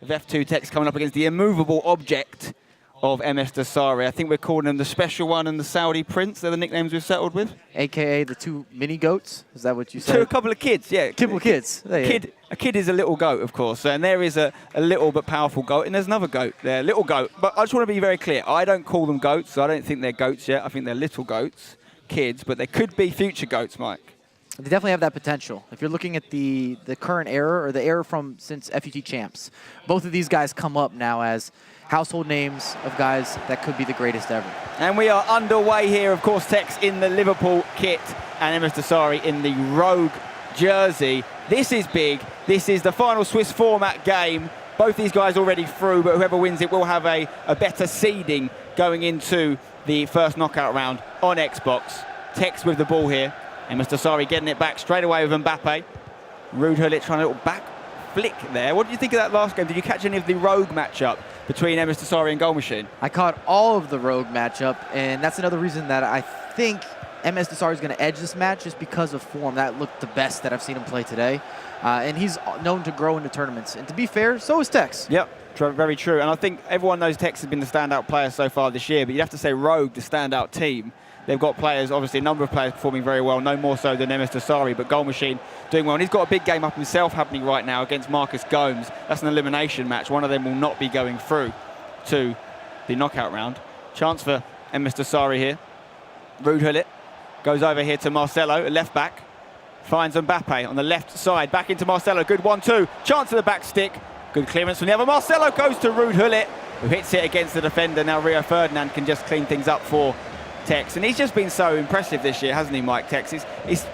of F2Tekz coming up against the immovable object of MsDossary. I think we're calling them the Special One and the Saudi Prince. They're the nicknames we've settled with. AKA the two mini goats? Is that what you said? A couple of kids, yeah. Couple of kids. A kid is a little goat, of course, and there is a little but powerful goat, and there's another goat there, little goat. But I just want to be very clear. I don't call them goats. So I don't think they're goats yet. I think they're little goats, kids, but they could be future goats, Mike. They definitely have that potential. If you're looking at the current era, or the era from since FUT champs, both of these guys come up now as household names of guys that could be the greatest ever. And we are underway here, of course, Tekz in the Liverpool kit and MsDossary in the Rogue jersey. This is big. This is the final Swiss format game. Both these guys already through, but whoever wins it will have a better seeding going into the first knockout round on Xbox. Tekz with the ball here. MsDossary getting it back straight away with Mbappe. Ruud Gullit trying a little back flick there. What did you think of that last game? Did you catch any of the Rogue matchup between MsDossary and Goal Machine? I caught all of the Rogue matchup, and that's another reason that I think MsDossary is going to edge this match just because of form. That looked the best that I've seen him play today. And he's known to grow into tournaments. And to be fair, so is Tekz. Yep, very true. And I think everyone knows Tekz has been the standout player so far this year, but you'd have to say Rogue, the standout team. They've got players, obviously a number of players performing very well, no more so than MsDossary, but Goal Machine doing well. And he's got a big game up himself happening right now against Marcus Gomes. That's an elimination match. One of them will not be going through to the knockout round. Chance for MsDossary here. Ruud Gullit goes over here to Marcelo, a left back. Finds Mbappe on the left side, back into Marcelo. Good 1-2. Chance of the back stick. Good clearance from the other. Marcelo goes to Ruud Gullit, who hits it against the defender. Now Rio Ferdinand can just clean things up for Tekz. And he's just been so impressive this year, hasn't he, Mike? Tekz.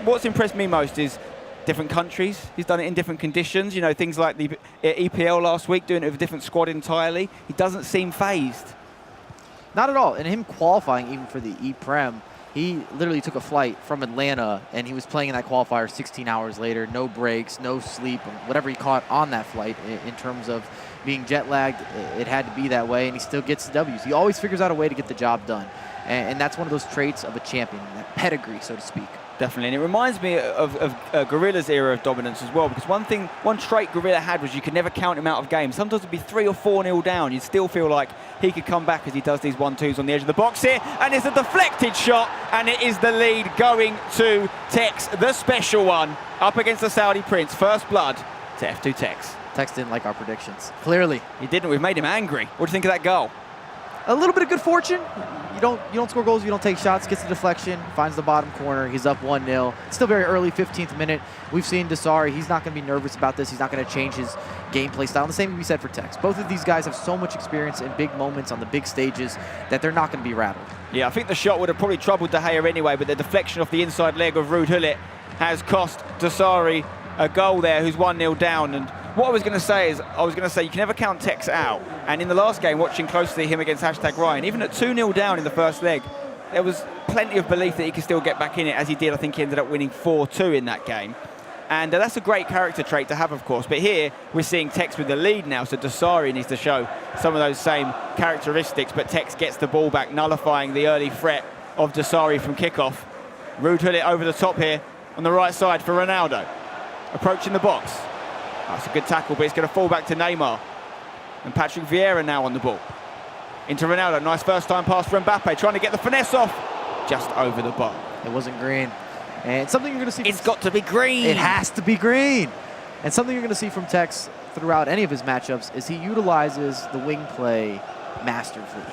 What's impressed me most is different countries. He's done it in different conditions. You know, things like the EPL last week, doing it with a different squad entirely. He doesn't seem phased. Not at all. And him qualifying even for the E-Prem, he literally took a flight from Atlanta, and he was playing in that qualifier 16 hours later. No breaks, no sleep, whatever he caught on that flight in terms of being jet lagged. It had to be that way, and he still gets the W's. He always figures out a way to get the job done. And that's one of those traits of a champion, that pedigree, so to speak. Definitely, and it reminds me of Gorilla's era of dominance as well, because one trait Gorilla had was you could never count him out of games. Sometimes it'd be 3 or 4-0 down. You'd still feel like he could come back as he does these 1-2s on the edge of the box here, and it's a deflected shot, and it is the lead going to Tekz, the Special One, up against the Saudi Prince. First blood to F2Tekz. Tekz didn't like our predictions. Clearly. He didn't. We've made him angry. What do you think of that goal? A little bit of good fortune. You don't score goals, you don't take shots, gets the deflection, finds the bottom corner, he's up 1-0. It's still very early, 15th minute. We've seen Dossary, he's not going to be nervous about this. He's not going to change his gameplay style. And the same can be said for Tekz. Both of these guys have so much experience in big moments on the big stages that they're not going to be rattled. Yeah, I think the shot would have probably troubled De Gea anyway, but the deflection off the inside leg of Ruud Gullit has cost Dossary a goal there, who's 1-0 down. And what I was going to say is, you can never count Tekz out. And in the last game, watching closely him against #Ryan, even at 2-0 down in the first leg, there was plenty of belief that he could still get back in it, as he did. I think he ended up winning 4-2 in that game. And that's a great character trait to have, of course. But here, we're seeing Tekz with the lead now, so Dossary needs to show some of those same characteristics. But Tekz gets the ball back, nullifying the early threat of Dossary from kickoff. Ruud Gullit over the top here on the right side for Ronaldo. Approaching the box. That's a good tackle, but it's going to fall back to Neymar. And Patrick Vieira now on the ball. Into Ronaldo. Nice first-time pass for Mbappe, trying to get the finesse off. Just over the bar. It wasn't green. And something you're going to see... It's got to be green. It has to be green. And something you're going to see from Tekz throughout any of his matchups is he utilizes the wing play masterfully.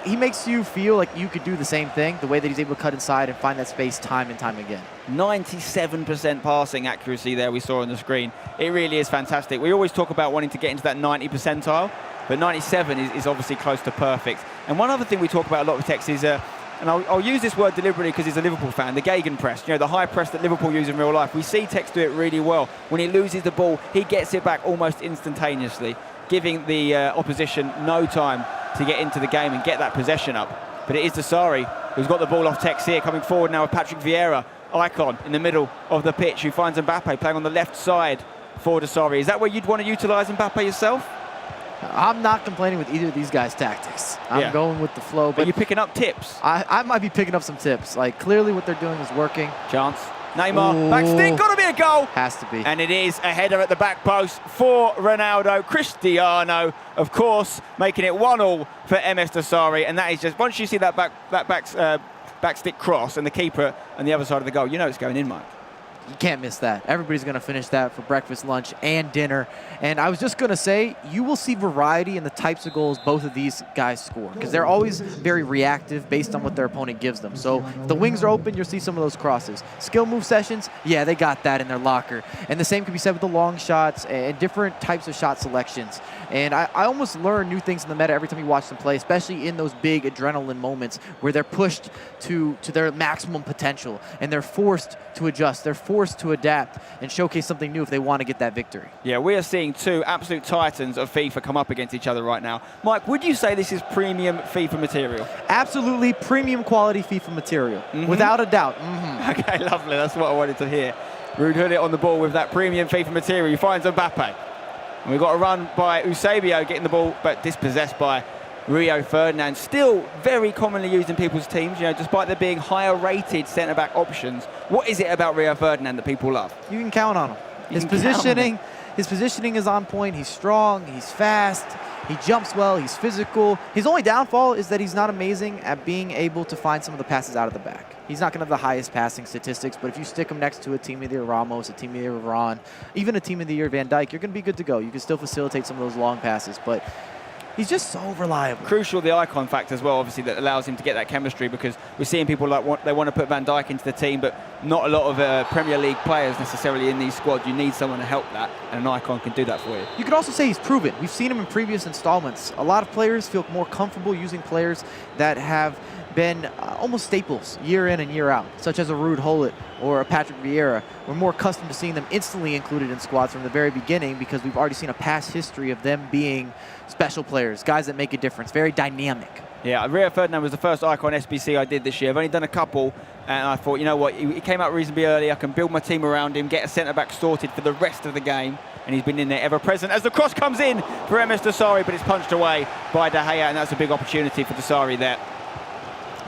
He makes you feel like you could do the same thing, the way that he's able to cut inside and find that space time and time again. 97% passing accuracy there we saw on the screen. It really is fantastic. We always talk about wanting to get into that 90 percentile, but 97 is obviously close to perfect. And one other thing we talk about a lot with Tekz is, and I'll use this word deliberately because he's a Liverpool fan, the gegenpress, you know, the high press that Liverpool use in real life. We see Tekz do it really well. When he loses the ball, he gets it back almost instantaneously, giving the opposition no time to get into the game and get that possession up. But it is Dossary who's got the ball off Tekz here, coming forward now with Patrick Vieira, icon in the middle of the pitch, who finds Mbappe playing on the left side for Dossary. Is that where you'd want to utilise Mbappe yourself? I'm not complaining with either of these guys' tactics. I'm going with the flow. But you're picking up tips? I might be picking up some tips. Like, clearly what they're doing is working. Chance. Neymar, back stick, got to be a goal. Has to be. And it is a header at the back post for Ronaldo. Cristiano, of course, making it 1-1 for MsDossary. And that is just, once you see that back stick cross and the keeper on the other side of the goal, you know it's going in, Mike. You can't miss that. Everybody's going to finish that for breakfast, lunch, and dinner. And I was just going to say, you will see variety in the types of goals both of these guys score, because they're always very reactive based on what their opponent gives them. So if the wings are open, you'll see some of those crosses. Skill move sessions, yeah, they got that in their locker. And the same can be said with the long shots and different types of shot selections. And I almost learn new things in the meta every time you watch them play, especially in those big adrenaline moments where they're pushed to their maximum potential and they're forced to adjust. They're forced to adapt and showcase something new if they want to get that victory. Yeah, we are seeing two absolute titans of FIFA come up against each other right now. Mike, would you say this is premium FIFA material? Absolutely premium quality FIFA material, without a doubt. Okay, lovely. That's what I wanted to hear. Ruud Gullit on the ball with that premium FIFA material. He finds Mbappe. And we've got a run by Eusebio getting the ball, but dispossessed by Rio Ferdinand. Still very commonly used in people's teams, you know, despite there being higher rated centre-back options. What is it about Rio Ferdinand that people love? You can count on him. His positioning is on point. He's strong, he's fast, he jumps well, he's physical. His only downfall is that he's not amazing at being able to find some of the passes out of the back. He's not going to have the highest passing statistics, but if you stick him next to a Team of the Year Ramos, a Team of the Year Varane, even a Team of the Year Van Dijk, you're going to be good to go. You can still facilitate some of those long passes, but he's just so reliable. Crucial, the icon factor as well, obviously, that allows him to get that chemistry, because we're seeing people like they want to put Van Dijk into the team, but not a lot of Premier League players necessarily in these squads. You need someone to help that, and an icon can do that for you. You could also say he's proven. We've seen him in previous installments. A lot of players feel more comfortable using players that have been almost staples year in and year out, such as a Ruud Gullit or a Patrick Vieira. We're more accustomed to seeing them instantly included in squads from the very beginning because we've already seen a past history of them being special players, guys that make a difference, very dynamic. Yeah, Rio Ferdinand was the first icon SBC I did this year. I've only done a couple, and I thought, you know what, he came out reasonably early. I can build my team around him, get a centre-back sorted for the rest of the game, and he's been in there ever present as the cross comes in for MsDossary, but it's punched away by De Gea, and that's a big opportunity for Dossary there.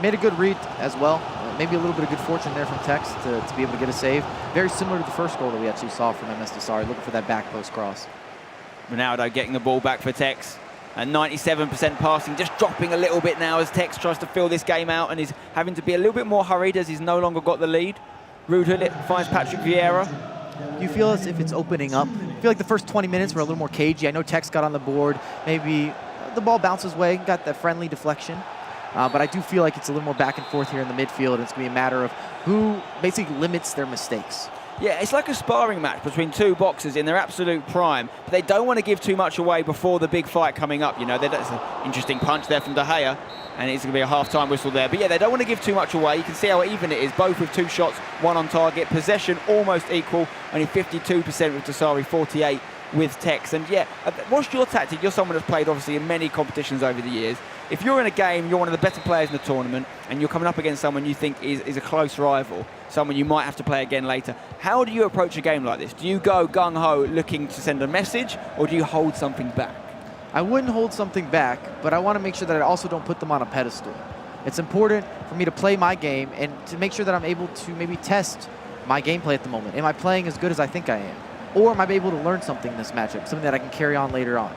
Made a good read as well. Maybe a little bit of good fortune there from Tekz to be able to get a save. Very similar to the first goal that we actually saw from MsDossary, looking for that back post cross. Ronaldo getting the ball back for Tekz. And 97% passing, just dropping a little bit now as Tekz tries to fill this game out, and he's having to be a little bit more hurried as he's no longer got the lead. Ruud Gullit finds Patrick Vieira. Do you feel as if it's opening up? I feel like the first 20 minutes were a little more cagey. I know Tekz got on the board. Maybe the ball bounces away, got the friendly deflection. But I do feel like it's a little more back and forth here in the midfield, and it's going to be a matter of who basically limits their mistakes. Yeah, it's like a sparring match between two boxers in their absolute prime, but they don't want to give too much away before the big fight coming up. You know, that's an interesting punch there from De Gea, and it's going to be a half-time whistle there. But yeah, they don't want to give too much away. You can see how even it is, both with 2 shots, 1 on target. Possession almost equal, only 52% with Dossary, 48 with Tekz. And yeah, what's your tactic? You're someone that's played obviously in many competitions over the years. If you're in a game, you're one of the better players in the tournament, and you're coming up against someone you think is a close rival, someone you might have to play again later, how do you approach a game like this? Do you go gung-ho looking to send a message, or do you hold something back? I wouldn't hold something back, but I want to make sure that I also don't put them on a pedestal. It's important for me to play my game and to make sure that I'm able to maybe test my gameplay at the moment. Am I playing as good as I think I am? Or am I able to learn something in this matchup, something that I can carry on later on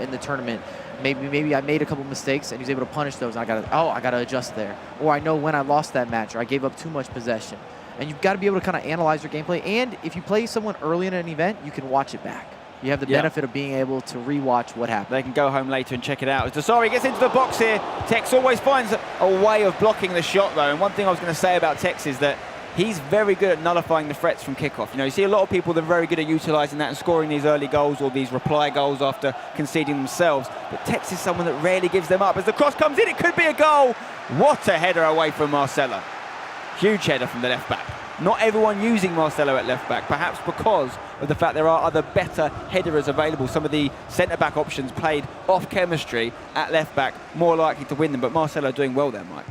in the tournament? Maybe I made a couple mistakes and he's able to punish those, and I gotta adjust there. Or I know when I lost that match, or I gave up too much possession. And you've got to be able to kind of analyze your gameplay. And if you play someone early in an event, you can watch it back. You have the benefit of being able to rewatch what happened. They can go home later and check it out. As Dossary gets into the box here, Tekz always finds a way of blocking the shot, though. And one thing I was going to say about Tekz is that he's very good at nullifying the threats from kickoff. You know, you see a lot of people that are very good at utilising that and scoring these early goals or these reply goals after conceding themselves. But Tekz is someone that rarely gives them up. As the cross comes in, it could be a goal. What a header away from Marcelo. Huge header from the left back. Not everyone using Marcelo at left back, perhaps because of the fact there are other better headers available. Some of the centre-back options played off chemistry at left back, more likely to win them. But Marcelo doing well there, Mike.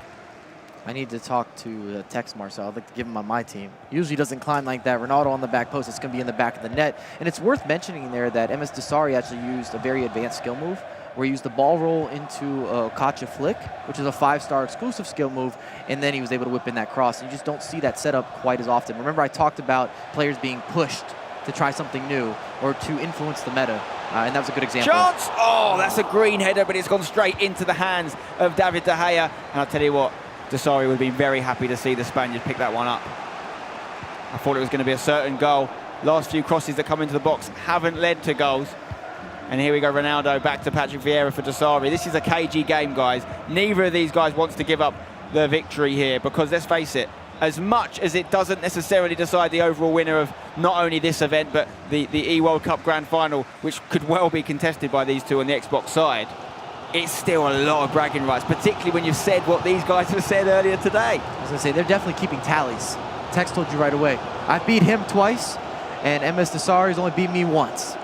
I need to talk to Tekz Marcel. I'd like to give him on my team. Usually doesn't climb like that. Ronaldo on the back post, it's going to be in the back of the net. And it's worth mentioning there that MsDossary actually used a very advanced skill move where he used the ball roll into a Kacha flick, which is a 5-star exclusive skill move, and then he was able to whip in that cross. And you just don't see that setup quite as often. Remember, I talked about players being pushed to try something new or to influence the meta, and that was a good example. Chance! Oh, that's a green header, but it's gone straight into the hands of David De Gea. And I'll tell you what, Dossary would be very happy to see the Spaniard pick that one up. I thought it was going to be a certain goal. Last few crosses that come into the box haven't led to goals. And here we go, Ronaldo back to Patrick Vieira for Dossary. This is a cagey game, guys. Neither of these guys wants to give up the victory here because, let's face it, as much as it doesn't necessarily decide the overall winner of not only this event but the E-World Cup Grand Final, which could well be contested by these two on the Xbox side, it's still a lot of bragging rights, particularly when you've said what these guys have said earlier today. I was going to say, they're definitely keeping tallies. Tex told you right away. I beat him twice, and MsDossary only beat me once.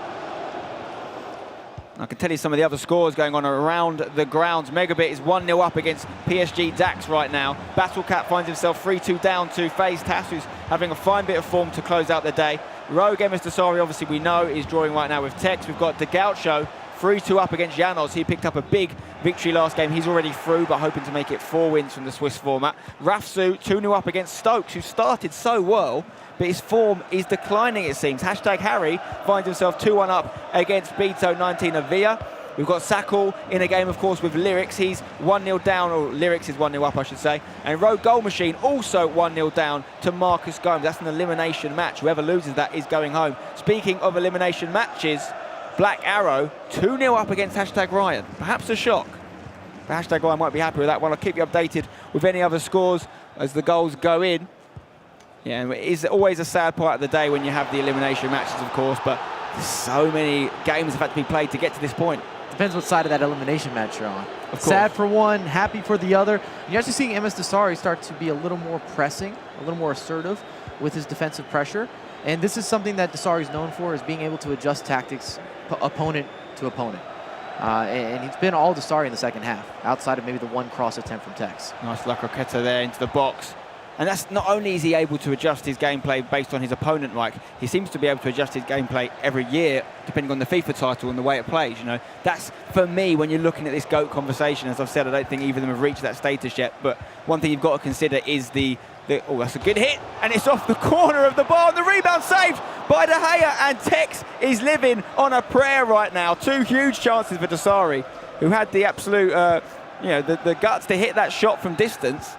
I can tell you some of the other scores going on around the grounds. Megabit is 1-0 up against PSG Dax right now. Battlecat finds himself 3-2 down to FaZe TaS, who's having a fine bit of form to close out the day. Rogue MsDossary, obviously we know, is drawing right now with Tex. We've got De Gaucho 3-2 up against Janos. He picked up a big victory last game. He's already through, but hoping to make it 4 wins from the Swiss format. Rafsu 2-0 up against Stokes, who started so well, but his form is declining, it seems. #Harry finds himself 2-1 up against Beto 19 Avia. We've got Sakal in a game, of course, with Lyrics. He's 1-0 down, or Lyrics is 1-0 up, I should say. And Rogue Goal Machine also 1-0 down to Marcus Gomes. That's an elimination match. Whoever loses that is going home. Speaking of elimination matches, Black Arrow 2-0 up against #Ryan. Perhaps a shock. But #Ryan might be happy with that one. I'll keep you updated with any other scores as the goals go in. Yeah, and it is always a sad part of the day when you have the elimination matches, of course, but so many games have had to be played to get to this point. Depends what side of that elimination match you're on. Of course. Sad for one, happy for the other. You're actually seeing MsDossary start to be a little more pressing, a little more assertive with his defensive pressure. And this is something that Dossary is known for, is being able to adjust tactics opponent to opponent. And he's been all Dossary in the second half, outside of maybe the one cross attempt from Tex. Nice La Croqueta there into the box. And that's not only is he able to adjust his gameplay based on his opponent, Mike, he seems to be able to adjust his gameplay every year, depending on the FIFA title and the way it plays. You know, that's, for me, when you're looking at this GOAT conversation, as I've said, I don't think either of them have reached that status yet. But one thing you've got to consider is oh, that's a good hit, and it's off the corner of the bar, and the rebound saved by De Gea, and Tex is living on a prayer right now. 2 huge chances for Dossary, who had the absolute, the guts to hit that shot from distance.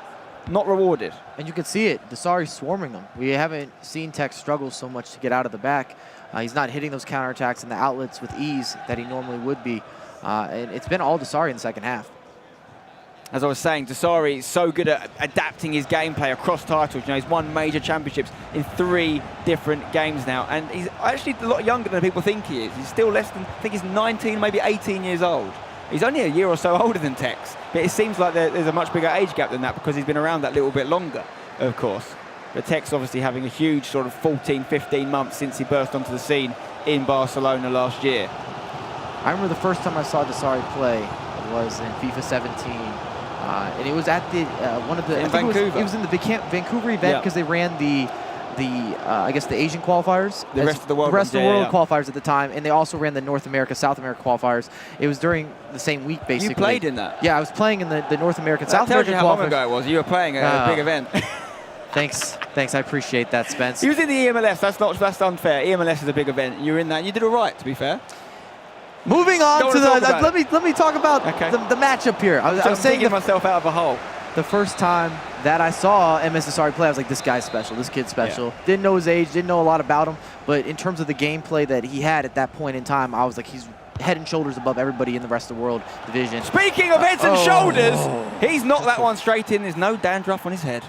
Not rewarded. And you can see it. Dossary swarming them. We haven't seen Tex struggle so much to get out of the back. He's not hitting those counterattacks and the outlets with ease that he normally would be. And it's been all Dossary in the second half. As I was saying, Dossary is so good at adapting his gameplay across titles. You know, he's won major championships in 3 different games now. And he's actually a lot younger than people think he is. He's still less than, I think he's 19, maybe 18 years old. He's only a year or so older than Tex, but it seems like there's a much bigger age gap than that because he's been around that little bit longer, of course. But Tex obviously having a huge sort of 14, 15 months since he burst onto the scene in Barcelona last year. I remember the first time I saw Dossary play was in FIFA 17, and it was at the one of the in Vancouver. It was in the Vancouver event because they ran I guess the Asian qualifiers, the rest of the world qualifiers at the time, and they also ran the North America, South America qualifiers. It was during the same week, basically. You played in that? Yeah, I was playing in the North American, South That American qualifiers. tells you how long ago it was. You were playing at a big event. Thanks, I appreciate that, Spence. He was in the EMLS. That's unfair. EMLS is a big event. You were in that. And you did all right, to be fair. Moving on to let me talk about the matchup here. I was saying myself out of a hole. The first time that I saw MsDossary play, I was like, this guy's special, this kid's special. Yeah. Didn't know his age, didn't know a lot about him, but in terms of the gameplay that he had at that point in time, I was like, he's head and shoulders above everybody in the rest of the world division. Speaking of heads and shoulders, he's knocked that one straight in. There's no dandruff on his head.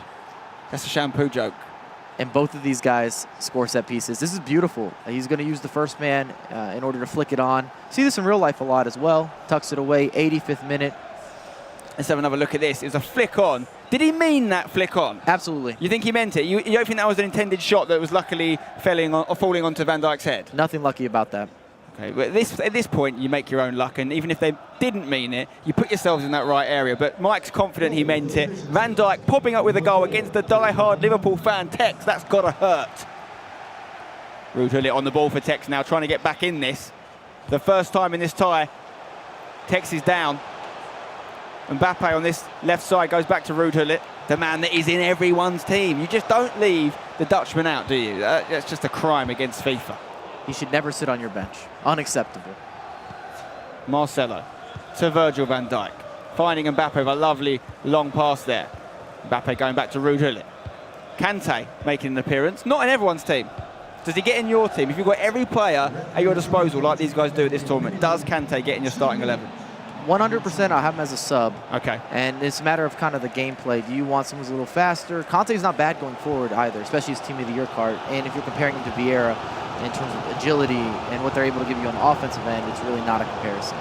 That's a shampoo joke. And both of these guys score set pieces. This is beautiful. He's going to use the first man in order to flick it on. See this in real life a lot as well. Tucks it away, 85th minute. Let's have another look at this. It was a flick on. Did he mean that flick on? Absolutely. You think he meant it? You don't think that was an intended shot that was luckily falling onto Van Dijk's head? Nothing lucky about that. Okay, but at this point, you make your own luck, and even if they didn't mean it, you put yourselves in that right area. But Mike's confident he meant it. Van Dijk popping up with a goal against the die-hard Liverpool fan, Tex. That's got to hurt. Ruud Gullit on the ball for Tex now, trying to get back in this. The first time in this tie Tex is down. Mbappe on this left side goes back to Ruud, the man that is in everyone's team. You just don't leave the Dutchman out, do you? That's just a crime against FIFA. He should never sit on your bench. Unacceptable. Marcelo to Virgil van Dijk. Finding Mbappe with a lovely long pass there. Mbappe going back to Ruud. Kante making an appearance. Not in everyone's team. Does he get in your team? If you've got every player at your disposal like these guys do at this tournament, does Kante get in your starting 11? 100% I'll have him as a sub. Okay. And it's a matter of kind of the gameplay. Do you want someone who's a little faster? Kante's not bad going forward either, especially his Team of the Year card. And if you're comparing him to Vieira in terms of agility and what they're able to give you on the offensive end, it's really not a comparison.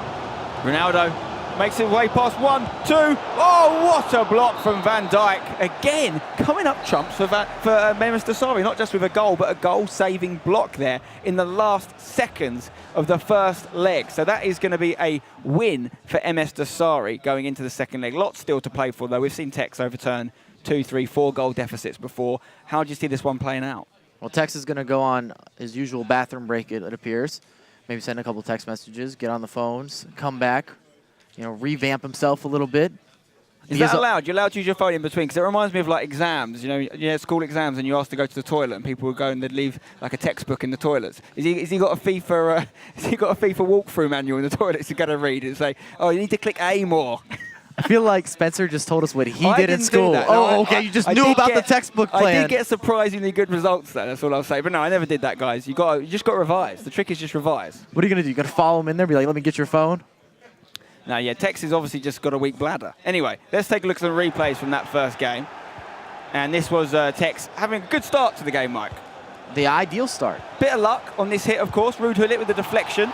Ronaldo makes it way past 1, 2. Oh, what a block from Van Dijk. Again, coming up trumps for MsDossary, not just with a goal, but a goal-saving block there in the last seconds of the first leg. So that is going to be a win for MsDossary going into the second leg. Lots still to play for, though. We've seen Tex overturn 2, 3, 4 goal deficits before. How do you see this one playing out? Well, Tex is going to go on his usual bathroom break, it appears. Maybe send a couple text messages, get on the phones, come back, revamp himself a little bit. Is that allowed? You're allowed to use your phone in between? Because it reminds me of like exams, school exams, and you ask to go to the toilet, and people would go and they'd leave like a textbook in the toilets. Is he got a FIFA? Has he got a FIFA walkthrough manual in the toilets to go to read and say, oh, you need to click A more? I feel like Spencer just told us what he did in school. No, okay, you just knew about the textbook plan. I did get surprisingly good results there, that's all I'll say. But no, I never did that, guys. You just got to revise. The trick is just revise. What are you going to do? You going to follow him in there, be like, let me get your phone? No, yeah, Tex has obviously just got a weak bladder. Anyway, let's take a look at the replays from that first game. And this was Tex having a good start to the game, Mike. The ideal start. Bit of luck on this hit, of course. Ruud with the deflection.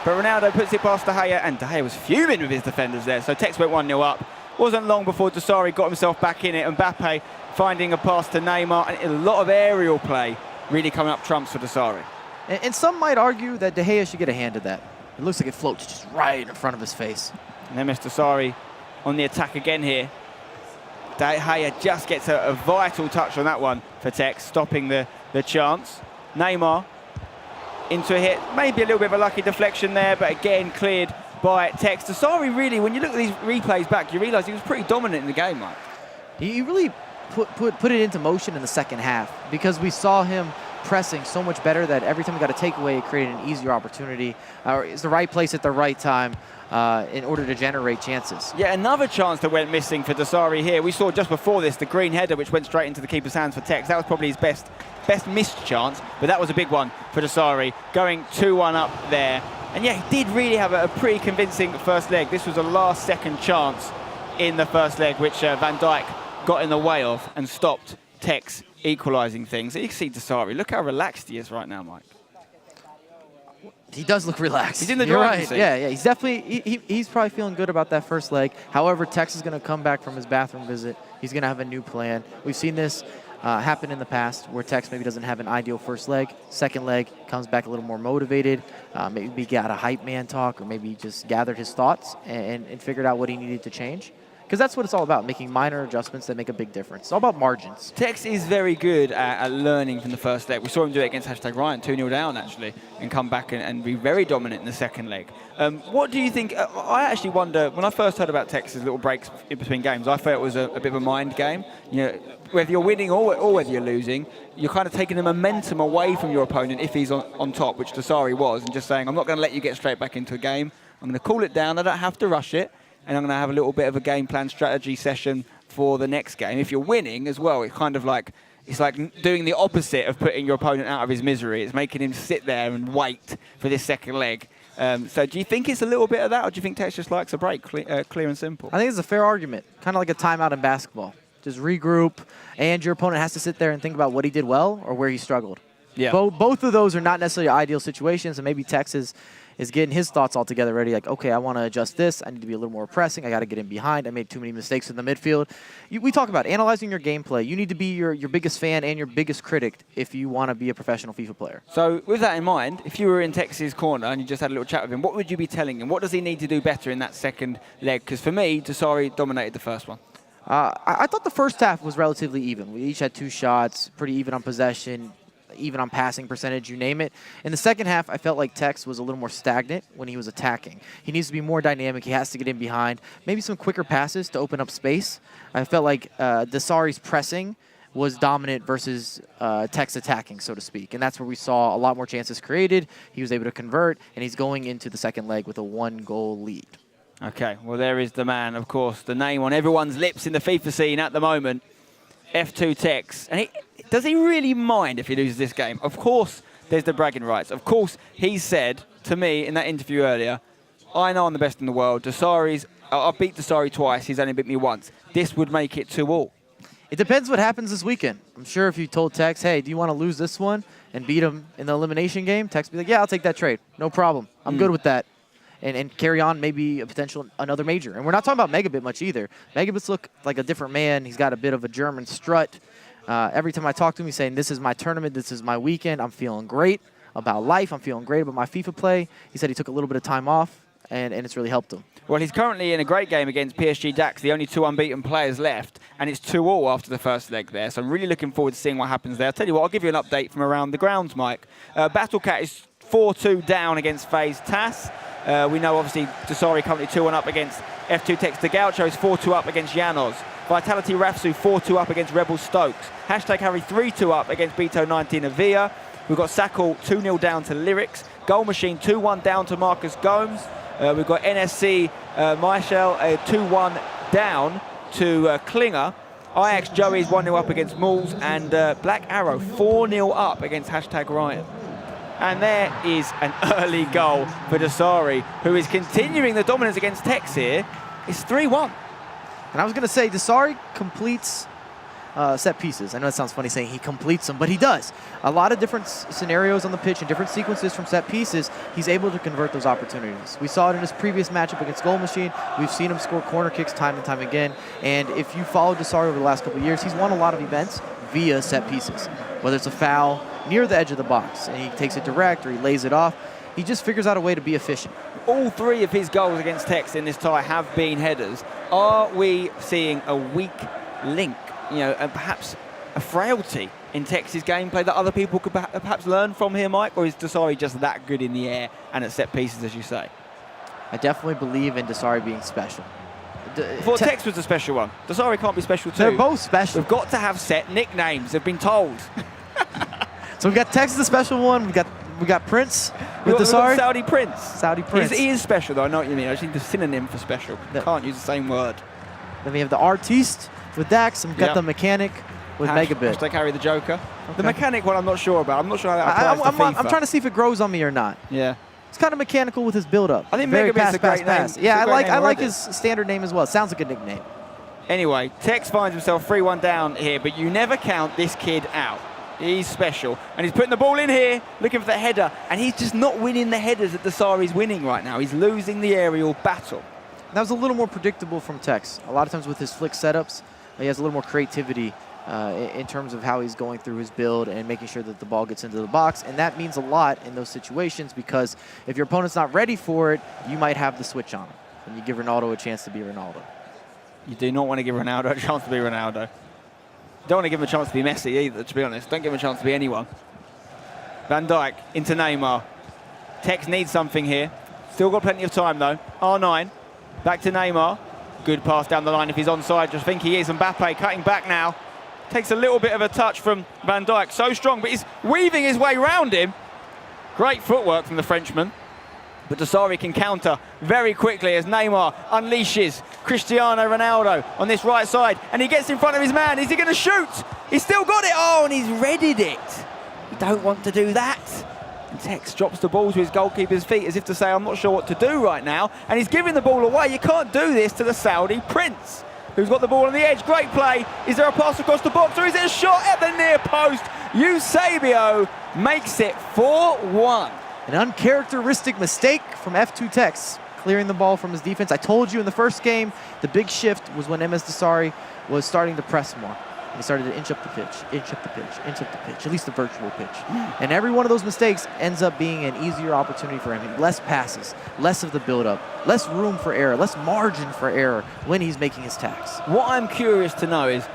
But Ronaldo puts it past De Gea, and De Gea was fuming with his defenders there. So Tex went 1-0 up. Wasn't long before Dossary got himself back in it. Mbappe finding a pass to Neymar, and a lot of aerial play really coming up trumps for Dossary. And some might argue that De Gea should get a hand at that. It looks like it floats just right in front of his face. And then MsDossary on the attack again here. De Gea just gets a vital touch on that one for Tex, stopping the chance. Neymar into a hit. Maybe a little bit of a lucky deflection there, but again cleared by Tex. Dossary really, when you look at these replays back, you realise he was pretty dominant in the game, Mike. He really put it into motion in the second half because we saw him pressing so much better that every time we got a takeaway, it created an easier opportunity. It's the right place at the right time in order to generate chances. Yeah, another chance that went missing for Dossary here. We saw just before this the green header which went straight into the keeper's hands for Tex. That was probably his best missed chance, but that was a big one for Dossary, going 2-1 up there. And yeah, he did really have a pretty convincing first leg. This was a last-second chance in the first leg, which Van Dijk got in the way of and stopped Tex equalising things. You can see Dossary. Look how relaxed he is right now, Mike. He does look relaxed. He's in the driving seat. Yeah, he's definitely, he's probably feeling good about that first leg. However, Tex is going to come back from his bathroom visit. He's going to have a new plan. We've seen this happen in the past where Tex maybe doesn't have an ideal first leg. Second leg comes back a little more motivated. Maybe got a hype man talk, or maybe just gathered his thoughts and figured out what he needed to change. Because that's what it's all about, making minor adjustments that make a big difference. It's all about margins. Tex is very good at learning from the first leg. We saw him do it against #Ryan, 2-0 down actually, and come back and be very dominant in the second leg. What do you think? I actually wonder, when I first heard about Tex's little breaks in between games, I thought it was a bit of a mind game. Whether you're winning or whether you're losing, you're kind of taking the momentum away from your opponent if he's on top, which Dossary was, and just saying, I'm not going to let you get straight back into a game. I'm going to cool it down. I don't have to rush it. And I'm going to have a little bit of a game plan strategy session for the next game. If you're winning as well, it's kind of like, it's like doing the opposite of putting your opponent out of his misery. It's making him sit there and wait for this second leg. So do you think it's a little bit of that, or do you think Tex just likes a break, clear and simple? I think it's a fair argument, kind of like a timeout in basketball. Just regroup, and your opponent has to sit there and think about what he did well or where he struggled. Yeah. Both of those are not necessarily ideal situations, and maybe Tex is getting his thoughts all together ready, like, okay, I want to adjust this. I need to be a little more pressing. I got to get in behind. I made too many mistakes in the midfield. We talk about analyzing your gameplay. You need to be your biggest fan and your biggest critic if you want to be a professional FIFA player. So with that in mind, if you were in Tex's corner and you just had a little chat with him, what would you be telling him? What does he need to do better in that second leg? Because for me, Dossary dominated the first one. I thought the first half was relatively even. We each had 2 shots, pretty even on possession. even on passing percentage, you name it. In the second half, I felt like Tekz was a little more stagnant when he was attacking. He needs to be more dynamic. He has to get in behind. Maybe some quicker passes to open up space. I felt like Dassary's pressing was dominant versus Tekz attacking, so to speak. And that's where we saw a lot more chances created. He was able to convert, and he's going into the second leg with a 1-goal lead. Okay, well, there is the man, of course, the name on everyone's lips in the FIFA scene at the moment, F2Tekz. And does he really mind if he loses this game? Of course, there's the bragging rights. Of course, he said to me in that interview earlier, I know I'm the best in the world. I've beat Dassary twice. He's only beat me once. This would make it 2-2. It depends what happens this weekend. I'm sure if you told Tekz, hey, do you want to lose this one and beat him in the elimination game, Tekz would be like, yeah, I'll take that trade. No problem. I'm good with that. And carry on maybe another major. And we're not talking about Megabit much either. Megabit's look like a different man. He's got a bit of a German strut. Every time I talk to him, he's saying, this is my tournament. This is my weekend. I'm feeling great about life. I'm feeling great about my FIFA play. He said he took a little bit of time off, and it's really helped him. Well, he's currently in a great game against PSG Dax, the only 2 unbeaten players left, and it's 2-2 after the first leg there. So I'm really looking forward to seeing what happens there. I'll tell you what, I'll give you an update from around the grounds, Mike. Battlecat is 4-2 down against FaZe TAS. We know, obviously, Dassary currently 2-1 up against F2Tekz. De Gaucho is 4-2 up against Janos. Vitality Rafsu 4-2 up against Rebel Stokes. #Harry 3-2 up against Beto 19 Avia. We've got Sakal 2-0 down to Lyrics. Goal Machine 2-1 down to Marcus Gomes. We've got NSC Michel 2-1 down to Klinger. Ajax Joey is 1-0 up against Mauls. And Black Arrow 4-0 up against #Ryan. And there is an early goal for Dassary, who is continuing the dominance against Tekz here. It's 3-1. And I was going to say, Dassary completes set pieces. I know it sounds funny saying he completes them, but he does. A lot of different scenarios on the pitch and different sequences from set pieces, he's able to convert those opportunities. We saw it in his previous matchup against Goal Machine. We've seen him score corner kicks time and time again. And if you follow Dassary over the last couple of years, he's won a lot of events via set pieces. Whether it's a foul near the edge of the box, and he takes it direct or he lays it off, he just figures out a way to be efficient. All 3 of his goals against Tekz in this tie have been headers. Are we seeing a weak link, and perhaps a frailty in Tekz's gameplay that other people could perhaps learn from here, Mike? Or is Dassary just that good in the air and at set pieces, as you say? I definitely believe in Dassary being special. Tekz was a special one. Dassary can't be special too. They're both special. We've got to have set nicknames, have been told. So we've got Tekz the special one. We got Prince with Dassary. Saudi Prince. Saudi Prince. He is special, though. I know what you mean. I just need the synonym for special. Can't use the same word. Then we have the artiste with Dax, and we've got the mechanic with Megabit. #Carry the Joker. Okay. The mechanic one, I'm not sure about. I'm not sure how that applies to FIFA. I'm trying to see if it grows on me or not. Yeah. It's kind of mechanical with his build-up. I think Megabit's a great name. Yeah, I like his standard name as well. It sounds like a nickname. Anyway, Tekz finds himself 3-1 down here, but you never count this kid out. He's special. And he's putting the ball in here, looking for the header. And he's just not winning the headers that Dassary's winning right now. He's losing the aerial battle. That was a little more predictable from Tekz. A lot of times with his flick setups, he has a little more creativity in terms of how he's going through his build and making sure that the ball gets into the box. And that means a lot in those situations, because if your opponent's not ready for it, you might have the switch on him. And you give Ronaldo a chance to be Ronaldo. You do not want to give Ronaldo a chance to be Ronaldo. Don't want to give him a chance to be Messi either, to be honest. Don't give him a chance to be anyone. Van Dijk into Neymar. Tekz needs something here. Still got plenty of time, though. R9. Back to Neymar. Good pass down the line if he's onside. Just think he is. Mbappe cutting back now. Takes a little bit of a touch from Van Dijk. So strong, but he's weaving his way round him. Great footwork from the Frenchman. But Dassary can counter very quickly as Neymar unleashes Cristiano Ronaldo on this right side. And he gets in front of his man. Is he going to shoot? He's still got it. Oh, and he's readied it. You don't want to do that. And Tekz drops the ball to his goalkeeper's feet as if to say, I'm not sure what to do right now. And he's giving the ball away. You can't do this to the Saudi Prince, who's got the ball on the edge. Great play. Is there a pass across the box, or is it a shot at the near post? Eusebio makes it 4-1. An uncharacteristic mistake from F2Tekz, clearing the ball from his defense. I told you in the first game, the big shift was when MsDossary was starting to press more. He started to inch up the pitch, inch up the pitch, inch up the pitch, at least the virtual pitch. And every one of those mistakes ends up being an easier opportunity for him. Less passes, less of the build-up, less room for error, less margin for error when he's making his tax. What I'm curious to know is,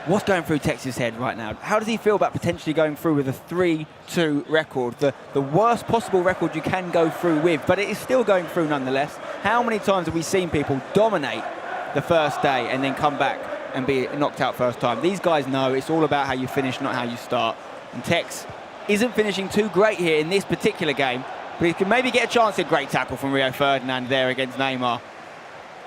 What's going through Tex's head right now? How does he feel about potentially going through with a 3-2 record, the worst possible record you can go through with, but it is still going through nonetheless? How many times have we seen people dominate the first day and then come back and be knocked out first time? These guys know it's all about how you finish, not how you start. And Tex isn't finishing too great here in this particular game, but he can maybe get a chance. A great tackle from Rio Ferdinand there against Neymar.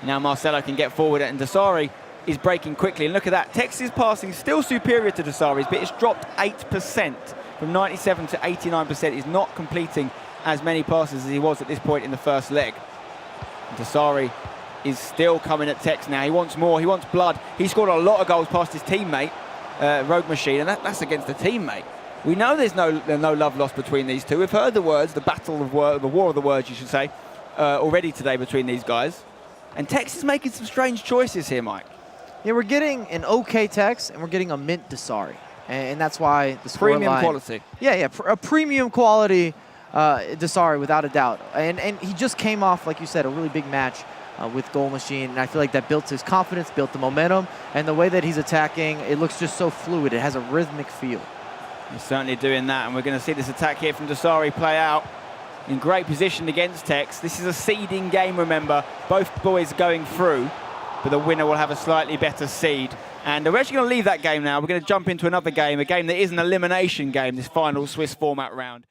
Now Marcelo can get forward, and Dossary is breaking quickly. And look at that, Tex's passing is still superior to Dossary's, but it's dropped 8% from 97 to 89%. He's not completing as many passes as he was at this point in the first leg. And Dossary is still coming at Tex now. He wants more, he wants blood. He scored a lot of goals past his teammate, Rogue Machine, and that's against a teammate. We know there's no love lost between these two. We've heard the words, the battle of the war of the words, you should say, already today between these guys. And Tex is making some strange choices here, Mike. Yeah, we're getting an okay Tex, and we're getting a mint Dossary. And that's why the score Premium line, quality. Yeah, a premium quality Dossary, without a doubt. And he just came off, like you said, a really big match with Goal Machine, and I feel like that built his confidence, built the momentum, and the way that he's attacking, it looks just so fluid. It has a rhythmic feel. He's certainly doing that, and we're going to see this attack here from Dossary play out in great position against Tex. This is a seeding game, remember. Both boys going through, but the winner will have a slightly better seed. And we're actually going to leave that game now. We're going to jump into another game, a game that is an elimination game, this final Swiss format round.